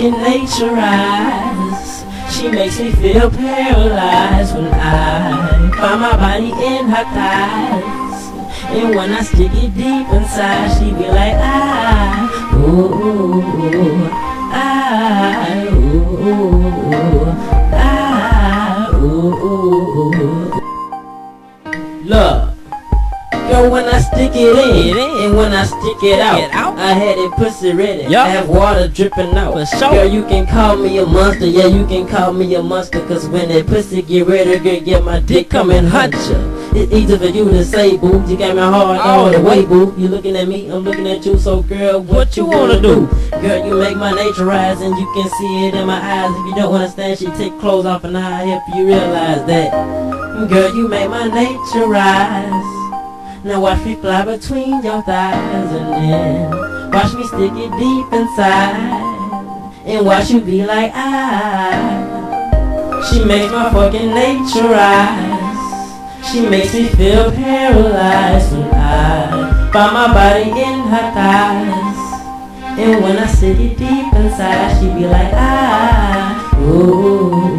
fucking nature eyes. She makes me feel paralyzed when I find my body in her thighs. And when I stick it deep inside, she be like, ah, ooh, ah, ooh, ah, ooh. Look. Girl, when I stick it in, and when I stick it out, I had it pussy ready, I have water dripping out. Girl, you can call me a monster, yeah, you can call me a monster, cause when that pussy get ready, girl, get my dick come and hunt ya. It's easy for you to say, boo, you got me hard all the way, boo. You looking at me, I'm looking at you, so girl, what you wanna do? Girl, you make my nature rise, and you can see it in my eyes. If you don't understand, she take clothes off and I help you realize that. Girl, you make my nature rise. Now watch me fly between your thighs, and then watch me stick it deep inside, and watch you be like, ah. She makes my fucking nature rise. She makes me feel paralyzed when I find my body in her thighs. And when I stick it deep inside, she be like, ah, ooh.